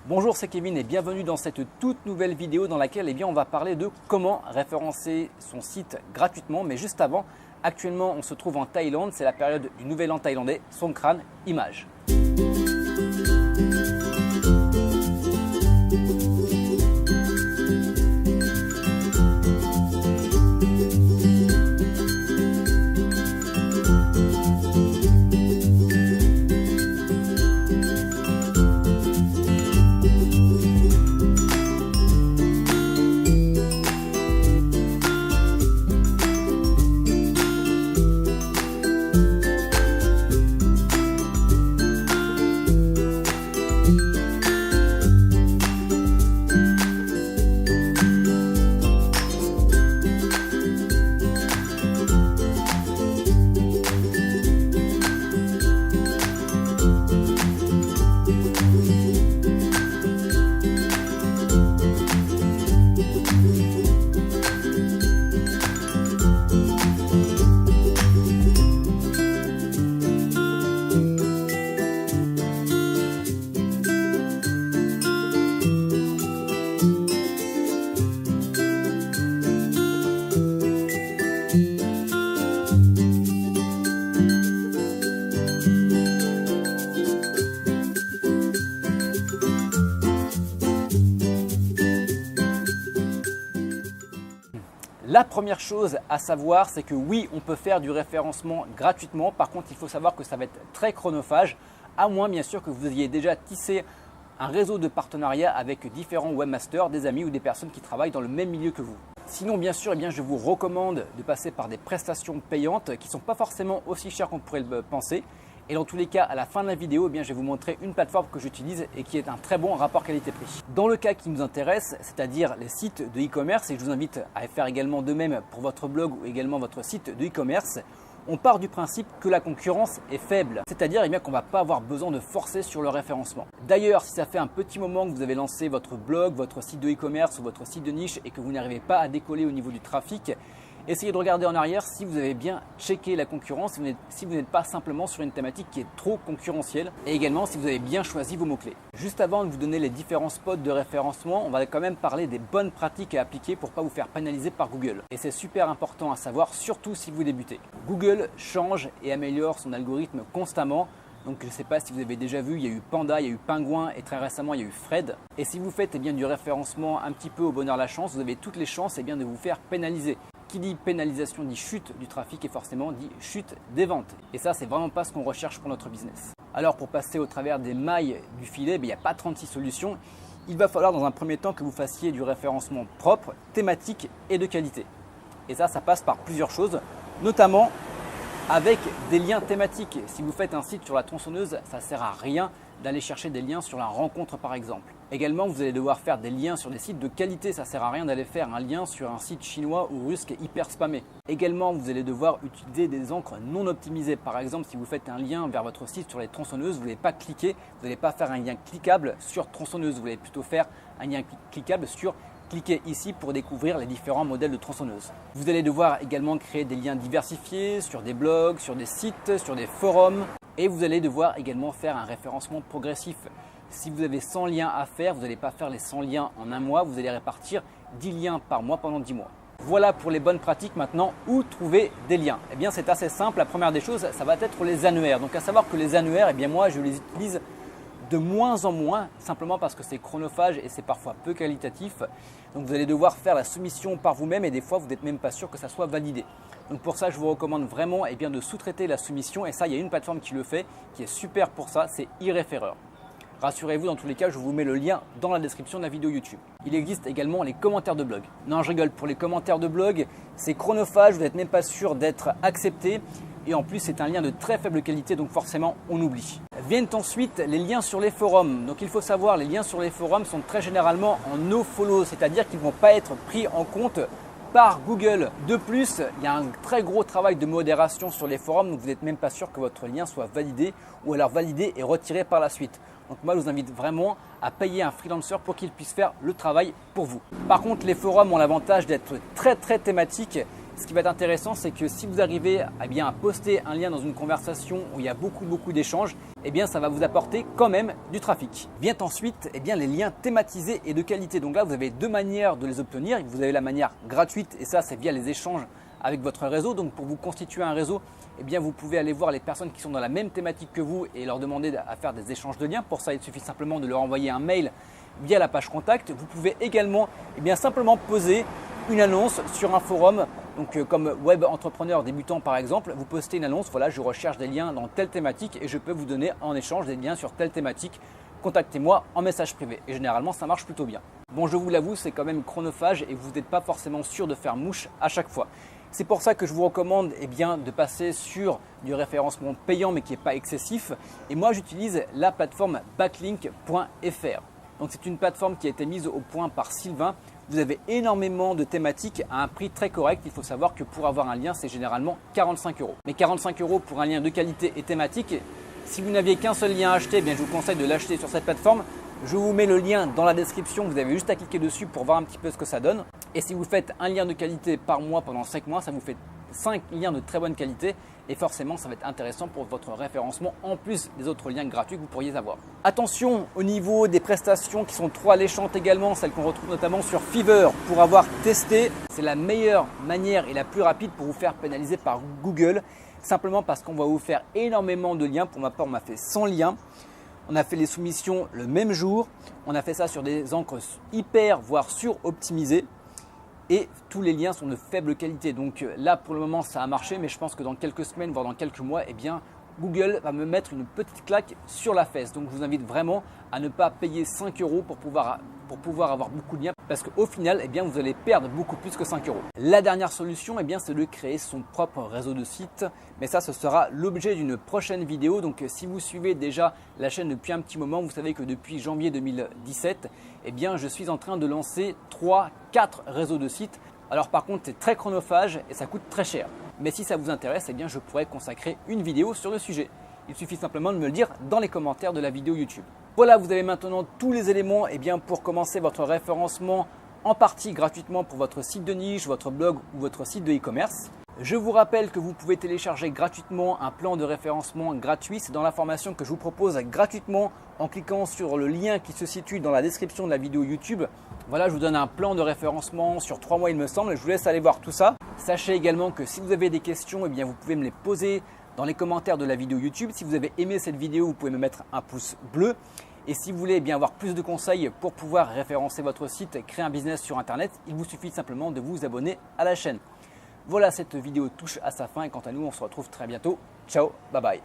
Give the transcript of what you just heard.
Bonjour, c'est Kevin et bienvenue dans cette toute nouvelle vidéo dans laquelle on va parler de comment référencer son site gratuitement. Mais juste avant, actuellement on se trouve en Thaïlande, c'est la période du Nouvel An thaïlandais, Songkran Image. La première chose à savoir, c'est que oui, on peut faire du référencement gratuitement. Par contre, il faut savoir que ça va être très chronophage, à moins bien sûr que vous ayez déjà tissé un réseau de partenariats avec différents webmasters, des amis ou des personnes qui travaillent dans le même milieu que vous. Sinon, bien sûr, je vous recommande de passer par des prestations payantes qui ne sont pas forcément aussi chères qu'on pourrait le penser. Et dans tous les cas, à la fin de la vidéo, je vais vous montrer une plateforme que j'utilise et qui est un très bon rapport qualité-prix. Dans le cas qui nous intéresse, c'est-à-dire les sites de e-commerce, et je vous invite à faire également de même pour votre blog ou également votre site de e-commerce, on part du principe que la concurrence est faible, c'est-à-dire qu'on ne va pas avoir besoin de forcer sur le référencement. D'ailleurs, si ça fait un petit moment que vous avez lancé votre blog, votre site de e-commerce ou votre site de niche et que vous n'arrivez pas à décoller au niveau du trafic, essayez de regarder en arrière si vous avez bien checké la concurrence, si vous n'êtes pas simplement sur une thématique qui est trop concurrentielle et également si vous avez bien choisi vos mots-clés. Juste avant de vous donner les différents spots de référencement, on va quand même parler des bonnes pratiques à appliquer pour ne pas vous faire pénaliser par Google. Et c'est super important à savoir, surtout si vous débutez. Google change et améliore son algorithme constamment. Donc je ne sais pas si vous avez déjà vu, il y a eu Panda, il y a eu Pingouin et très récemment il y a eu Fred. Et si vous faites du référencement un petit peu au bonheur la chance, vous avez toutes les chances de vous faire pénaliser. Qui dit pénalisation dit chute du trafic et forcément dit chute des ventes. Et ça, c'est vraiment pas ce qu'on recherche pour notre business. Alors pour passer au travers des mailles du filet, il n'y a pas 36 solutions. Il va falloir dans un premier temps que vous fassiez du référencement propre, thématique et de qualité. Et ça passe par plusieurs choses, notamment avec des liens thématiques. Si vous faites un site sur la tronçonneuse, ça ne sert à rien d'aller chercher des liens sur la rencontre par exemple. Également, vous allez devoir faire des liens sur des sites de qualité. Ça ne sert à rien d'aller faire un lien sur un site chinois ou russe qui est hyper spammé. Également, vous allez devoir utiliser des encres non optimisées. Par exemple, si vous faites un lien vers votre site sur les tronçonneuses, vous n'allez pas cliquer, vous n'allez pas faire un lien cliquable sur tronçonneuse. Vous allez plutôt faire un lien cliquable sur cliquez ici pour découvrir les différents modèles de tronçonneuses. Vous allez devoir également créer des liens diversifiés sur des blogs, sur des sites, sur des forums. Et vous allez devoir également faire un référencement progressif. Si vous avez 100 liens à faire, vous n'allez pas faire les 100 liens en un mois, vous allez répartir 10 liens par mois pendant 10 mois. Voilà pour les bonnes pratiques. Maintenant, où trouver des liens? C'est assez simple. La première des choses, ça va être les annuaires. Donc à savoir que les annuaires, moi je les utilise de moins en moins, simplement parce que c'est chronophage et c'est parfois peu qualitatif. Donc vous allez devoir faire la soumission par vous-même et des fois vous n'êtes même pas sûr que ça soit validé. Donc pour ça, je vous recommande vraiment de sous-traiter la soumission et ça, il y a une plateforme qui le fait, qui est super pour ça, c'est eReferrer. Rassurez-vous, dans tous les cas, je vous mets le lien dans la description de la vidéo YouTube. Il existe également les commentaires de blog. Non, je rigole, pour les commentaires de blog, c'est chronophage, vous n'êtes même pas sûr d'être accepté. Et en plus, c'est un lien de très faible qualité, donc forcément, on oublie. Viennent ensuite les liens sur les forums. Donc il faut savoir, les liens sur les forums sont très généralement en nofollow, c'est-à-dire qu'ils ne vont pas être pris en compte par Google. De plus, il y a un très gros travail de modération sur les forums, donc vous n'êtes même pas sûr que votre lien soit validé ou alors validé et retiré par la suite. Donc moi, je vous invite vraiment à payer un freelancer pour qu'il puisse faire le travail pour vous. Par contre, les forums ont l'avantage d'être très thématiques Ce qui va être intéressant, c'est que si vous arrivez à poster un lien dans une conversation où il y a beaucoup d'échanges, ça va vous apporter quand même du trafic. Vient ensuite les liens thématisés et de qualité. Donc là, vous avez deux manières de les obtenir. Vous avez la manière gratuite et ça, c'est via les échanges avec votre réseau. Donc pour vous constituer un réseau, vous pouvez aller voir les personnes qui sont dans la même thématique que vous et leur demander à faire des échanges de liens. Pour ça, il suffit simplement de leur envoyer un mail via la page contact. Vous pouvez également simplement poser une annonce sur un forum. Donc comme web entrepreneur débutant par exemple, vous postez une annonce, voilà, je recherche des liens dans telle thématique et je peux vous donner en échange des liens sur telle thématique. Contactez-moi en message privé et généralement ça marche plutôt bien. Bon, je vous l'avoue, c'est quand même chronophage et vous n'êtes pas forcément sûr de faire mouche à chaque fois. C'est pour ça que je vous recommande de passer sur du référencement payant mais qui n'est pas excessif. Et moi, j'utilise la plateforme backlink.fr. Donc c'est une plateforme qui a été mise au point par Sylvain. Vous avez énormément de thématiques à un prix très correct. Il faut savoir que pour avoir un lien, c'est généralement 45 €. Mais 45 € pour un lien de qualité et thématique, si vous n'aviez qu'un seul lien à acheter, je vous conseille de l'acheter sur cette plateforme. Je vous mets le lien dans la description, vous avez juste à cliquer dessus pour voir un petit peu ce que ça donne. Et si vous faites un lien de qualité par mois pendant 5 mois, ça vous fait 5 liens de très bonne qualité et forcément ça va être intéressant pour votre référencement en plus des autres liens gratuits que vous pourriez avoir. Attention au niveau des prestations qui sont trop alléchantes également, celles qu'on retrouve notamment sur Fiverr. Pour avoir testé, c'est la meilleure manière et la plus rapide pour vous faire pénaliser par Google, simplement parce qu'on va vous faire énormément de liens. Pour ma part, on m'a fait 100 liens. On a fait les soumissions le même jour. On a fait ça sur des encres hyper, voire sur-optimisées. Et tous les liens sont de faible qualité. Donc là, pour le moment, ça a marché. Mais je pense que dans quelques semaines, voire dans quelques mois, Google va me mettre une petite claque sur la fesse. Donc je vous invite vraiment à ne pas payer 5 € pour pouvoir avoir beaucoup de liens. Parce qu'au final, vous allez perdre beaucoup plus que 5 €. La dernière solution, c'est de créer son propre réseau de sites. Mais ça, ce sera l'objet d'une prochaine vidéo. Donc si vous suivez déjà la chaîne depuis un petit moment, vous savez que depuis janvier 2017, je suis en train de lancer 3-4 réseaux de sites. Alors par contre, c'est très chronophage et ça coûte très cher. Mais si ça vous intéresse, je pourrais consacrer une vidéo sur le sujet. Il suffit simplement de me le dire dans les commentaires de la vidéo YouTube. Voilà, vous avez maintenant tous les éléments pour commencer votre référencement en partie gratuitement pour votre site de niche, votre blog ou votre site de e-commerce. Je vous rappelle que vous pouvez télécharger gratuitement un plan de référencement gratuit. C'est dans la formation que je vous propose gratuitement en cliquant sur le lien qui se situe dans la description de la vidéo YouTube. Voilà, je vous donne un plan de référencement sur 3 mois il me semble. Je vous laisse aller voir tout ça. Sachez également que si vous avez des questions, vous pouvez me les poser dans les commentaires de la vidéo YouTube. Si vous avez aimé cette vidéo, vous pouvez me mettre un pouce bleu. Et si vous voulez avoir plus de conseils pour pouvoir référencer votre site et créer un business sur Internet, il vous suffit simplement de vous abonner à la chaîne. Voilà, cette vidéo touche à sa fin et quant à nous, on se retrouve très bientôt. Ciao, bye bye.